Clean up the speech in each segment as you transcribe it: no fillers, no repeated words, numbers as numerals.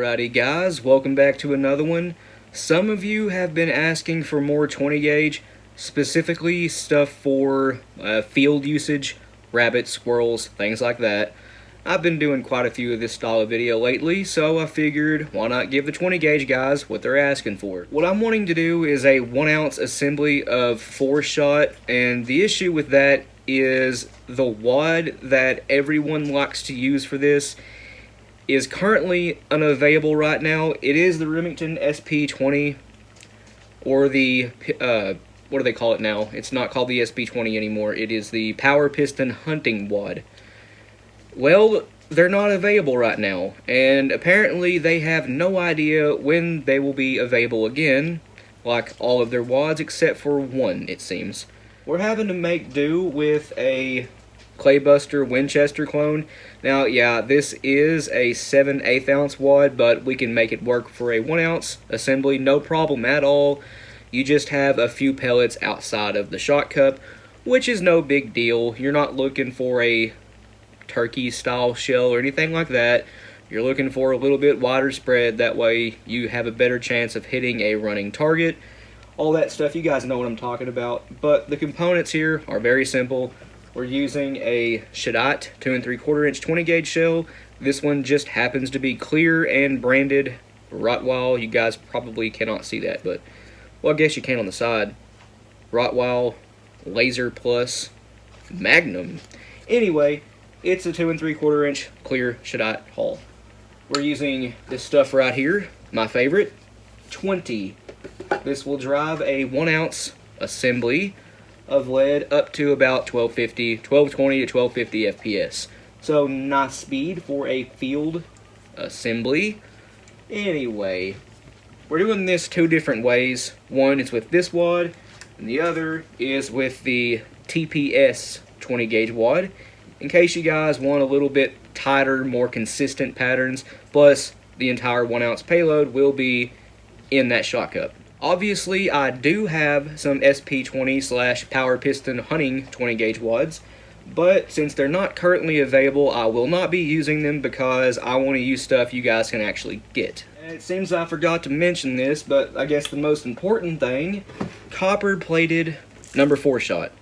Alrighty guys, welcome back to another one. Some of you have been asking for more 20 gauge, specifically stuff for field usage, rabbits, squirrels, things like that. I've been doing quite a few of this style of video lately, so I figured why not give the 20 gauge guys what they're asking for. What I'm wanting to do is a 1 ounce assembly of 4-shot, and the issue with that is the wad that everyone likes to use for this is currently unavailable right now. It is the Remington SP20, or the, what do they call it now? It's not called the SP20 anymore. It is the Power Piston Hunting Wad. Well, they're not available right now, and apparently they have no idea when they will be available again, like all of their wads except for one, it seems. We're having to make do with a Claybuster Winchester clone. Now, yeah, this is a 7/8 ounce wad, but we can make it work for a 1 ounce assembly, no problem at all. You just have a few pellets outside of the shot cup, which is no big deal. You're not looking for a turkey style shell or anything like that. You're looking for a little bit wider spread, that way you have a better chance of hitting a running target. All that stuff, you guys know what I'm talking about. But the components here are very simple. We're using a Shadite 2 3/4 inch 20 gauge shell. This one just happens to be clear and branded Rottweil. You guys probably cannot see that, but well, I guess you can on the side. Rottweil Laser Plus Magnum. Anyway, it's a 2 3/4 inch clear Shadite hull. We're using this stuff right here, my favorite, 20. This will drive a 1 ounce assembly of lead up to about 1220 to 1250 FPS. So nice speed for a field assembly. Anyway, we're doing this 2 different ways. One is with this wad, and the other is with the TPS 20 gauge wad, in case you guys want a little bit tighter, more consistent patterns, plus the entire 1 ounce payload will be in that shot cup. Obviously, I do have some SP20 / Power Piston Hunting 20 gauge wads, but since they're not currently available, I will not be using them because I want to use stuff you guys can actually get. And it seems I forgot to mention this, but I guess the most important thing, copper plated number 4 shot,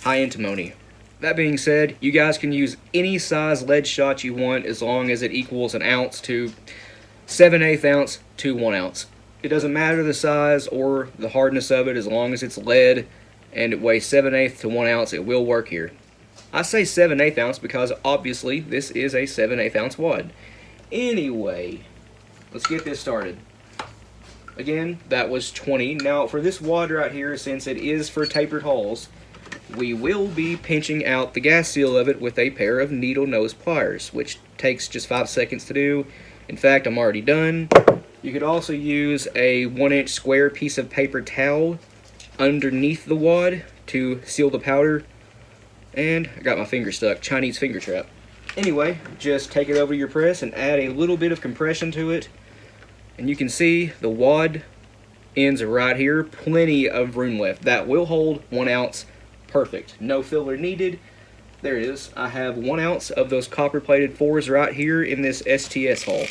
high antimony. That being said, you guys can use any size lead shot you want as long as it equals an ounce to 7/8 ounce to 1 ounce. It doesn't matter the size or the hardness of it, as long as it's lead and it weighs 7/8 to 1 ounce, it will work here. I say 7/8 ounce because obviously this is a 7/8 ounce wad. Anyway, let's get this started. Again, that was 20. Now for this wad right here, since it is for tapered hulls, we will be pinching out the gas seal of it with a pair of needle nose pliers, which takes just 5 seconds to do. In fact, I'm already done. You could also use a 1 inch square piece of paper towel underneath the wad to seal the powder. And I got my finger stuck, Chinese finger trap. Anyway, just take it over your press and add a little bit of compression to it. And you can see the wad ends right here, plenty of room left. That will hold 1 ounce perfect. No filler needed. There it is. I have 1 ounce of those copper plated 4s right here in this STS hull.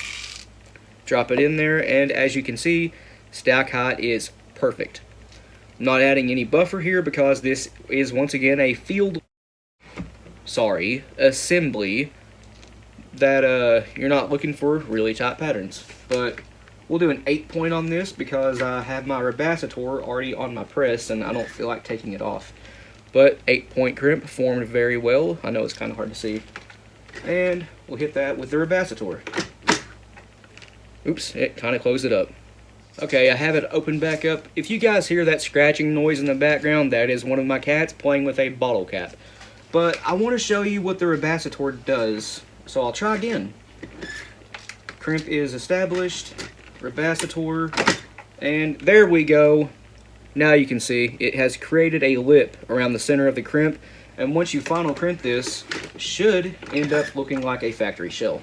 Drop it in there, and as you can see, stack height is perfect. I'm not adding any buffer here because this is once again a assembly that you're not looking for really tight patterns. But we'll do an 8-point on this because I have my Rebasator already on my press and I don't feel like taking it off. But 8-point crimp formed very well. I know it's kind of hard to see. And we'll hit that with the Rebasator. Oops, it kind of closed it up. Okay, I have it opened back up. If you guys hear that scratching noise in the background, that is one of my cats playing with a bottle cap. But I want to show you what the Rebasator does, so I'll try again. Crimp is established, Rebasator, and there we go. Now you can see it has created a lip around the center of the crimp, and once you final crimp this, should end up looking like a factory shell.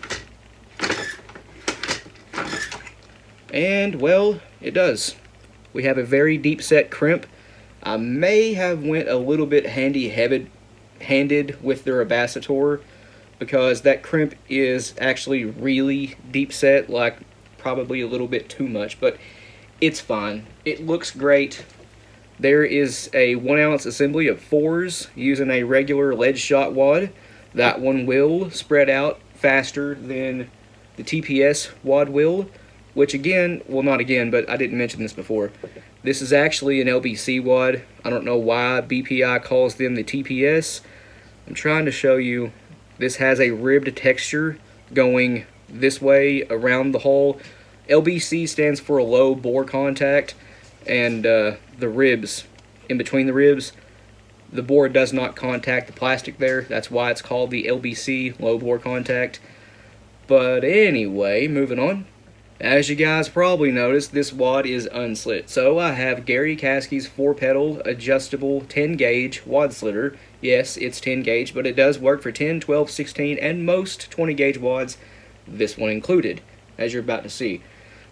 And, well, it does. We have a very deep set crimp. I may have went a little bit handed with the Rebasator because that crimp is actually really deep set. Like, probably a little bit too much, but it's fine. It looks great. There is a 1 ounce assembly of 4s using a regular lead shot wad. That one will spread out faster than the TPS wad will, which again, well not again, but I didn't mention this before. This is actually an LBC wad. I don't know why BPI calls them the TPS. I'm trying to show you. This has a ribbed texture going this way around the hull. LBC stands for a low bore contact, and the ribs, in between the ribs, the bore does not contact the plastic there. That's why it's called the LBC, low bore contact. But anyway, moving on. As you guys probably noticed, this wad is unslit. So I have Gary Caskey's 4-pedal adjustable 10 gauge wad slitter. Yes, it's 10 gauge, but it does work for 10, 12, 16, and most 20 gauge wads, this one included, as you're about to see.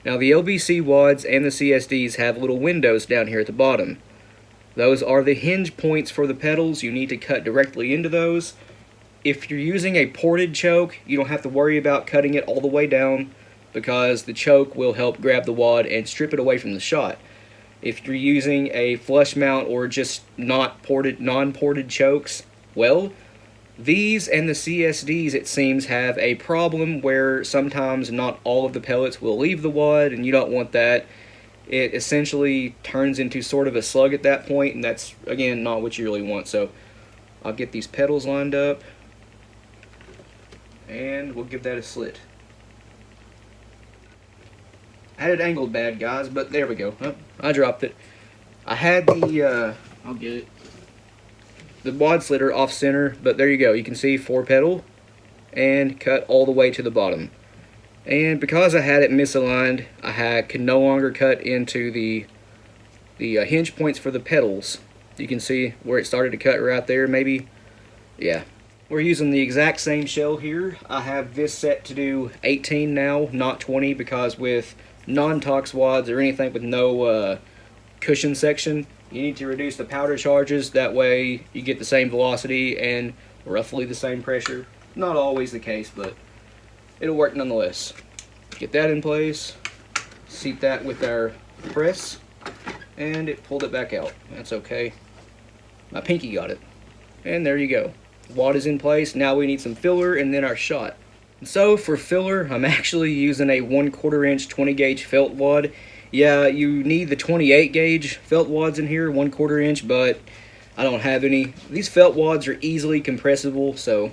Now the LBC wads and the CSDs have little windows down here at the bottom. Those are the hinge points for the pedals. You need to cut directly into those. If you're using a ported choke, you don't have to worry about cutting it all the way down, because the choke will help grab the wad and strip it away from the shot. If you're using a flush mount or just non-ported chokes, well, these and the CSDs, it seems, have a problem where sometimes not all of the pellets will leave the wad, and you don't want that. It essentially turns into sort of a slug at that point, and that's, again, not what you really want. So I'll get these pedals lined up, and we'll give that a slit. I had it angled bad, guys, but there we go. Oh, I dropped it. I had the, I'll get it, the wad slitter off center, but there you go. You can see 4-pedal and cut all the way to the bottom. And because I had it misaligned, could no longer cut into the hinge points for the pedals. You can see where it started to cut right there, maybe. Yeah. We're using the exact same shell here. I have this set to do 18 now, not 20, because with non-tox wads or anything with no cushion section, you need to reduce the powder charges. That way you get the same velocity and roughly the same pressure. Not always the case, but it'll work nonetheless. Get that in place, seat that with our press, and it pulled it back out. That's okay. My pinky got it. And there you go. Wad is in place. Now we need some filler and then our shot. So for filler, I'm actually using a 1/4 inch 20 gauge felt wad. Yeah, you need the 28 gauge felt wads in here, 1/4 inch, but I don't have any. These felt wads are easily compressible, so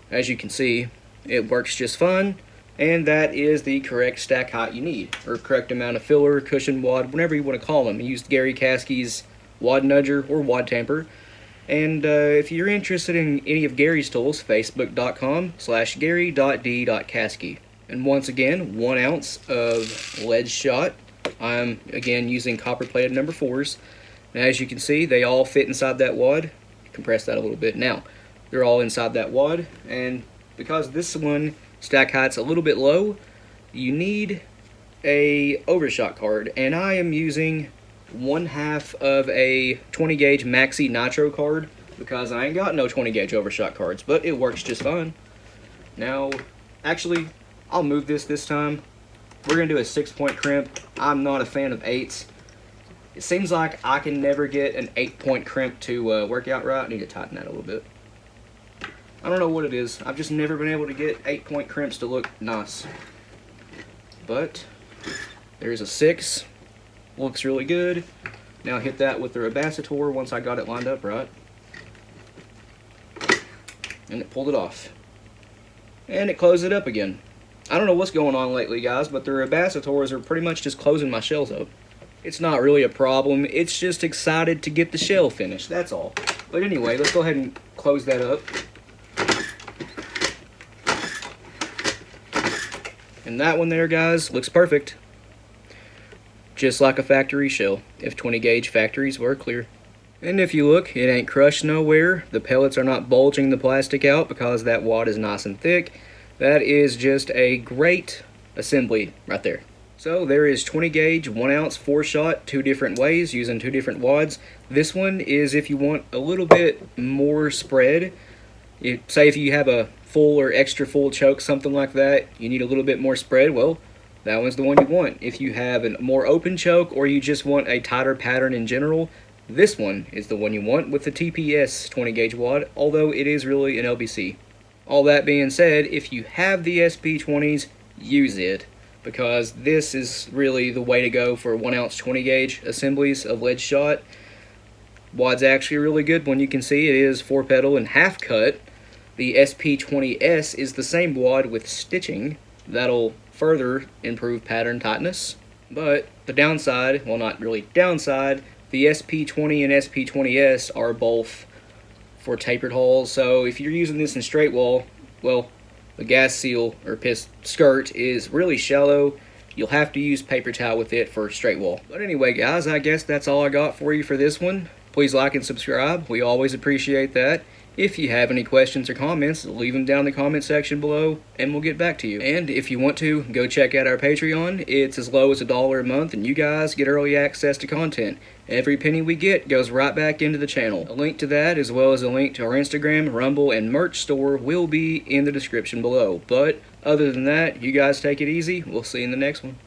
as you can see, it works just fine. And that is the correct stack height you need, or correct amount of filler, cushion wad, whatever you want to call them. I used Gary Caskey's wad nudger or wad tamper. And if you're interested in any of Gary's tools, facebook.com/gary.d.caskey. And once again, 1 ounce of lead shot. I'm again using copper plated number 4s. And as you can see, they all fit inside that wad. Compress that a little bit. Now, they're all inside that wad. And because this one stack height's a little bit low, you need a overshot card. And I am using 1/2 of a 20 gauge Maxi Nitro card, because I ain't got no 20 gauge overshot cards, but it works just fine. Now, actually, I'll move this time. We're going to do a 6-point crimp. I'm not a fan of 8s. It seems like I can never get an 8-point crimp to work out right. I need to tighten that a little bit. I don't know what it is. I've just never been able to get 8-point crimps to look nice. But there's a 6. Looks really good. Now hit that with the Claybuster once I got it lined up right. And it pulled it off. And it closed it up again. I don't know what's going on lately, guys, but the Claybuster are pretty much just closing my shells up. It's not really a problem. It's just excited to get the shell finished. That's all. But anyway, let's go ahead and close that up. And that one there, guys, looks perfect. Just like a factory shell, if 20 gauge factories were clear. And if you look, it ain't crushed nowhere. The pellets are not bulging the plastic out because that wad is nice and thick. That is just a great assembly right there. So there is 20 gauge, 1 ounce, 4-shot, 2 different ways using 2 different wads. This one is if you want a little bit more spread. Say if you have a full or extra full choke, something like that, you need a little bit more spread. Well, that one's the one you want. If you have a more open choke or you just want a tighter pattern in general, this one is the one you want with the TPS 20 gauge wad, although it is really an LBC. All that being said, if you have the SP20s, use it, because this is really the way to go for 1 ounce 20 gauge assemblies of lead shot. Wad's actually really good when you can see it is 4 pedal and half cut. The SP20S is the same wad with stitching. That'll further improve pattern tightness. But the downside, well, not really downside, the SP20 and SP20S are both for tapered holes, so if you're using this in straight wall, well, the gas seal or skirt is really shallow. You'll have to use paper towel with it for straight wall. But anyway, guys, I guess that's all I got for you for this one. Please like and subscribe. We always appreciate that. If you have any questions or comments, leave them down in the comment section below, and we'll get back to you. And if you want to, go check out our Patreon. It's as low as $1 a month, and you guys get early access to content. Every penny we get goes right back into the channel. A link to that, as well as a link to our Instagram, Rumble, and merch store will be in the description below. But other than that, you guys take it easy. We'll see you in the next one.